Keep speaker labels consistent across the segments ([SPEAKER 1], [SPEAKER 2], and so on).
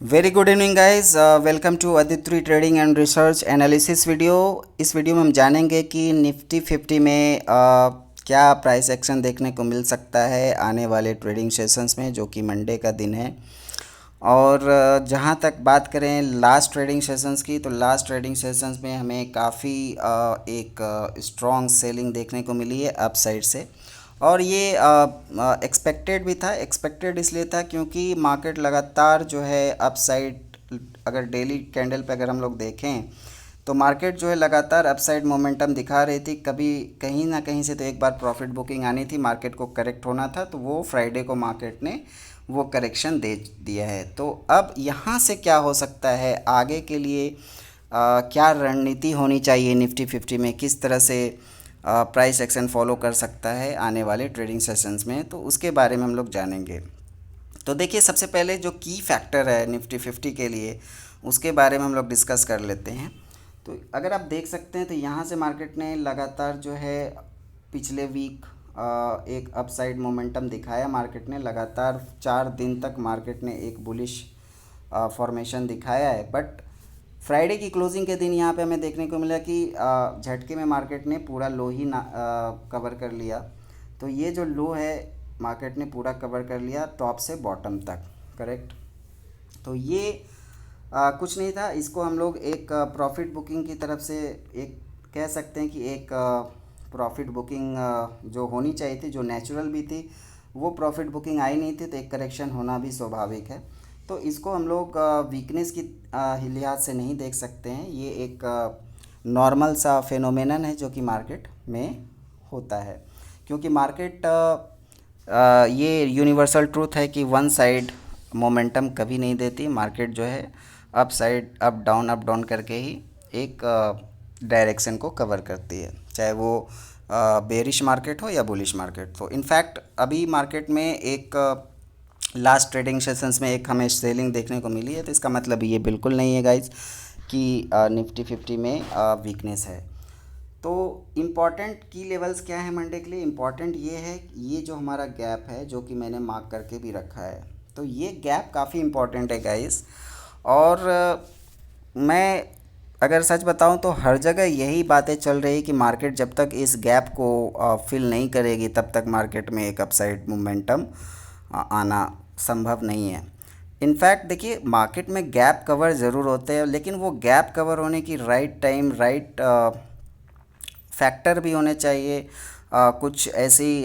[SPEAKER 1] Very good evening guys. Welcome to Aditya trading and research analysis video. इस video में हम जानेंगे कि निफ्टी 50 में क्या प्राइस एक्शन देखने को मिल सकता है आने वाले ट्रेडिंग सेशंस में, जो कि मंडे का दिन है। और जहां तक बात करें लास्ट ट्रेडिंग सेशंस की, तो लास्ट ट्रेडिंग सेशंस में हमें काफ़ी एक स्ट्रॉन्ग सेलिंग देखने को मिली है अप साइड से। और ये एक्सपेक्टेड भी था। एक्सपेक्टेड इसलिए था क्योंकि मार्केट लगातार जो है अप साइड, अगर डेली कैंडल पे अगर हम लोग देखें तो मार्केट जो है लगातार अपसाइड मोमेंटम दिखा रही थी। कभी कहीं ना कहीं से तो एक बार प्रॉफिट बुकिंग आनी थी, मार्केट को करेक्ट होना था, तो वो फ्राइडे को मार्केट ने वो करेक्शन दे दिया है। तो अब यहाँ से क्या हो सकता है आगे के लिए, क्या रणनीति होनी चाहिए निफ्टी 50 में, किस तरह से प्राइस एक्शन फॉलो कर सकता है आने वाले ट्रेडिंग सेशंस में, तो उसके बारे में हम लोग जानेंगे। तो देखिए, सबसे पहले जो की फैक्टर है निफ्टी 50 के लिए, उसके बारे में हम लोग डिस्कस कर लेते हैं। तो अगर आप देख सकते हैं तो यहाँ से मार्केट ने लगातार जो है पिछले वीक एक अपसाइड मोमेंटम दिखाया। मार्केट ने लगातार 4 दिन तक मार्केट ने एक बुलिश फॉर्मेशन दिखाया है। बट फ्राइडे की क्लोजिंग के दिन यहाँ पे हमें देखने को मिला कि झटके में मार्केट ने पूरा लो ही कवर कर लिया। तो ये जो लो है मार्केट ने पूरा कवर कर लिया टॉप से बॉटम तक। करेक्ट। तो ये कुछ नहीं था, इसको हम लोग एक प्रॉफिट बुकिंग की तरफ से एक कह सकते हैं कि एक प्रॉफिट बुकिंग जो होनी चाहिए थी, जो नेचुरल भी थी, वो प्रॉफिट बुकिंग आई नहीं थी, तो एक करेक्शन होना भी स्वाभाविक है। तो इसको हम लोग वीकनेस की लिहाज से नहीं देख सकते हैं। ये एक नॉर्मल सा फेनोमेनन है जो कि मार्केट में होता है। क्योंकि मार्केट ये यूनिवर्सल ट्रूथ है कि वन साइड मोमेंटम कभी नहीं देती। मार्केट जो है अप साइड अप डाउन करके ही एक डायरेक्शन को कवर करती है, चाहे वो बेरिश मार्केट हो या बुलिश मार्केट हो। इनफैक्ट अभी मार्केट में एक लास्ट ट्रेडिंग सेशंस में एक हमें सेलिंग देखने को मिली है, तो इसका मतलब ये बिल्कुल नहीं है गाइज कि निफ्टी 50 में वीकनेस है। तो इम्पॉर्टेंट की लेवल्स क्या है मंडे के लिए? इम्पॉर्टेंट ये है कि ये जो हमारा गैप है, जो कि मैंने मार्क करके भी रखा है, तो ये गैप काफ़ी इम्पॉर्टेंट है गाइस। और मैं अगर सच बताऊं तो हर जगह यही बातें चल रही कि मार्केट जब तक इस गैप को फिल नहीं करेगी तब तक मार्केट में एक अपसाइड मोमेंटम आना संभव नहीं है। इनफैक्ट देखिए, मार्केट में गैप कवर ज़रूर होते हैं, लेकिन वो गैप कवर होने की राइट टाइम, राइट फैक्टर भी होने चाहिए। कुछ ऐसी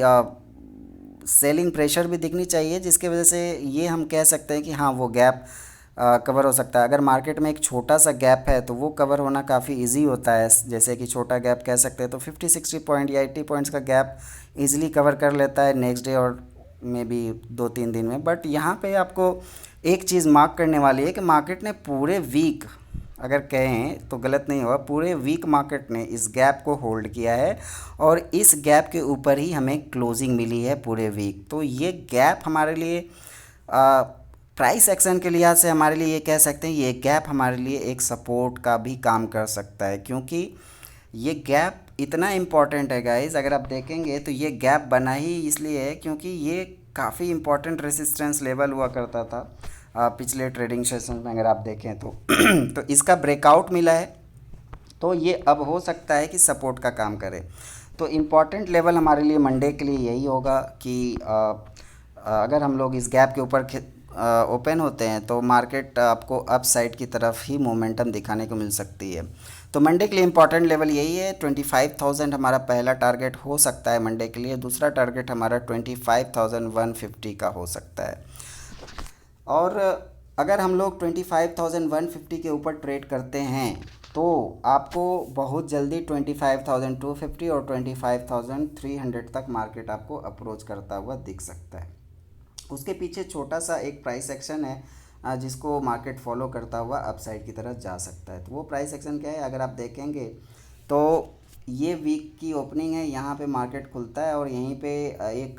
[SPEAKER 1] सेलिंग प्रेशर भी दिखनी चाहिए जिसकी वजह से ये हम कह सकते हैं कि हाँ, वो गैप कवर हो सकता है। अगर मार्केट में एक छोटा सा गैप है तो वो कवर होना काफ़ी इजी होता है। जैसे कि छोटा गैप कह सकते हैं, तो 50-60 पॉइंट या 80 पॉइंट्स का गैप इजीली कवर कर लेता है नेक्स्ट डे और मे बी 2-3 दिन में। बट यहाँ पे आपको एक चीज़ मार्क करने वाली है कि मार्केट ने पूरे वीक, अगर कहें तो गलत नहीं होगा, पूरे वीक मार्केट ने इस गैप को होल्ड किया है और इस गैप के ऊपर ही हमें क्लोजिंग मिली है पूरे वीक। तो ये गैप हमारे लिए प्राइस एक्शन के लिहाज से हमारे लिए ये कह सकते हैं, ये गैप हमारे लिए एक सपोर्ट का भी काम कर सकता है। क्योंकि ये गैप इतना इम्पॉर्टेंट है गाइज, अगर आप देखेंगे तो ये गैप बना ही इसलिए है क्योंकि ये काफ़ी इम्पॉर्टेंट रेसिस्टेंस लेवल हुआ करता था पिछले ट्रेडिंग सेशन में अगर आप देखें तो तो इसका ब्रेकआउट मिला है, तो ये अब हो सकता है कि सपोर्ट का काम करे। तो इम्पॉर्टेंट लेवल हमारे लिए मंडे के लिए यही होगा कि अगर हम लोग इस गैप के ऊपर ओपन होते हैं तो मार्केट आपको अप साइड की तरफ ही मोमेंटम दिखाने को मिल सकती है। तो मंडे के लिए इम्पॉर्टेंट लेवल यही है। 25,000 हमारा पहला टारगेट हो सकता है मंडे के लिए। दूसरा टारगेट हमारा 25,150 का हो सकता है। और अगर हम लोग 25,150 के ऊपर ट्रेड करते हैं तो आपको बहुत जल्दी 25,250 और 25,300 तक मार्केट आपको अप्रोच करता हुआ दिख सकता है। उसके पीछे छोटा सा एक प्राइस एक्शन है जिसको मार्केट फॉलो करता हुआ अपसाइड की तरफ जा सकता है। तो वो प्राइस एक्शन क्या है, अगर आप देखेंगे तो ये वीक की ओपनिंग है, यहाँ पे मार्केट खुलता है और यहीं पे एक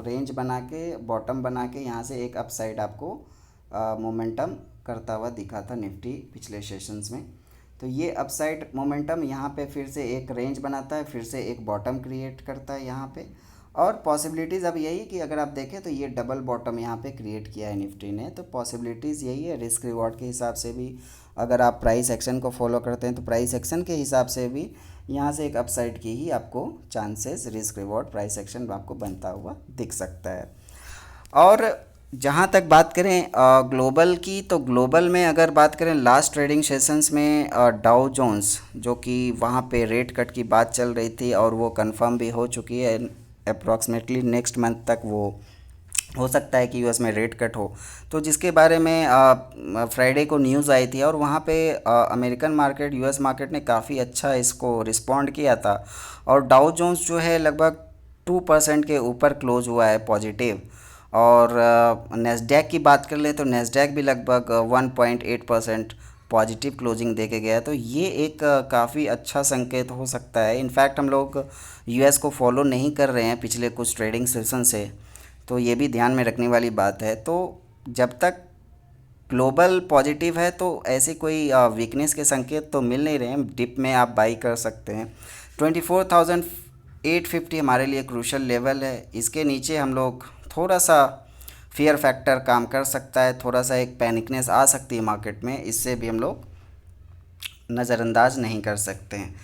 [SPEAKER 1] रेंज बना के, बॉटम बना के, यहाँ से एक अपसाइड आपको मोमेंटम करता हुआ दिखा था निफ्टी पिछले सेशंस में। तो ये अपसाइड मोमेंटम यहाँ पे फिर से एक रेंज बनाता है, फिर से एक बॉटम क्रिएट करता है यहाँ पे, और पॉसिबिलिटीज़ अब यही कि अगर आप देखें तो ये डबल बॉटम यहाँ पे क्रिएट किया है निफ्टी ने, तो पॉसिबिलिटीज़ यही है रिस्क रिवॉर्ड के हिसाब से भी। अगर आप प्राइस एक्शन को फॉलो करते हैं तो प्राइस एक्शन के हिसाब से भी यहाँ से एक अपसाइड की ही आपको chances, risk reward price action आपको बनता हुआ दिख सकता है। और जहाँ तक बात करें ग्लोबल की, तो ग्लोबल में अगर बात करें लास्ट ट्रेडिंग सेशंस में डाउ जोन्स, जो कि वहाँ पे रेट कट की बात चल रही थी और वो कंफर्म भी हो चुकी है, अप्रॉक्सीमेटली नेक्स्ट मंथ तक वो हो सकता है कि यूएस में रेट कट हो, तो जिसके बारे में फ्राइडे को न्यूज़ आई थी और वहाँ पे अमेरिकन मार्केट, यूएस मार्केट ने काफ़ी अच्छा इसको रिस्पॉन्ड किया था और डाउ जोन्स जो है लगभग 2% के ऊपर क्लोज हुआ है पॉजिटिव। और नेस्डैक की बात कर लें तो नेस्डैक भी लगभग 1.8% पॉजिटिव क्लोजिंग दे के गया है, तो ये एक काफ़ी अच्छा संकेत हो सकता है। इनफैक्ट हम लोग यूएस को फॉलो नहीं कर रहे हैं पिछले कुछ ट्रेडिंग सेशन से, तो ये भी ध्यान में रखने वाली बात है। तो जब तक ग्लोबल पॉजिटिव है तो ऐसी कोई वीकनेस के संकेत तो मिल नहीं रहे हैं। डिप में आप बाई कर सकते हैं। 24,850 हमारे लिए क्रूशल लेवल है, इसके नीचे हम लोग थोड़ा सा फियर फैक्टर काम कर सकता है, थोड़ा सा एक पैनिकनेस आ सकती है मार्केट में, इससे भी हम लोग नज़रअंदाज नहीं कर सकते हैं।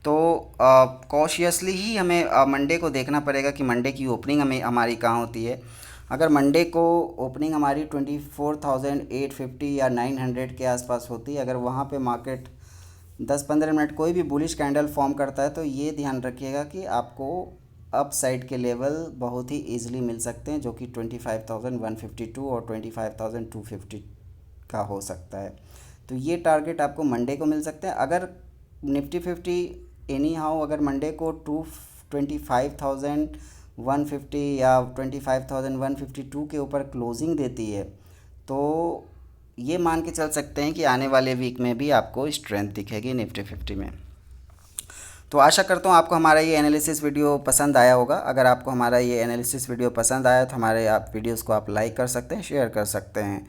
[SPEAKER 1] तो कॉशियसली ही हमें मंडे को देखना पड़ेगा कि मंडे की ओपनिंग हमें हमारी कहाँ होती है। अगर मंडे को ओपनिंग हमारी 24,850 या 900 के आसपास होती है, अगर वहाँ पे मार्केट 10-15 मिनट कोई भी बुलिश कैंडल फॉर्म करता है, तो ये ध्यान रखिएगा कि आपको अप साइड के लेवल बहुत ही ईजिली मिल सकते हैं, जो कि 25,152 और 25,250 का हो सकता है। तो ये टारगेट आपको मंडे को मिल सकते हैं। अगर निफ्टी 50 एनी हाउ अगर मंडे को 25,150 या 25,152 के ऊपर क्लोजिंग देती है, तो ये मान के चल सकते हैं कि आने वाले वीक में भी आपको स्ट्रेंथ दिखेगी निफ्टी 50 में। तो आशा करता हूँ आपको हमारा ये एनालिसिस वीडियो पसंद आया होगा। अगर आपको हमारा ये एनालिसिस वीडियो पसंद आया तो हमारे आप वीडियोस को आप लाइक कर सकते हैं, शेयर कर सकते हैं।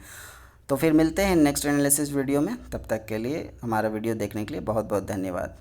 [SPEAKER 1] तो फिर मिलते हैं नेक्स्ट एनालिसिस वीडियो में। तब तक के लिए हमारा वीडियो देखने के लिए बहुत बहुत धन्यवाद।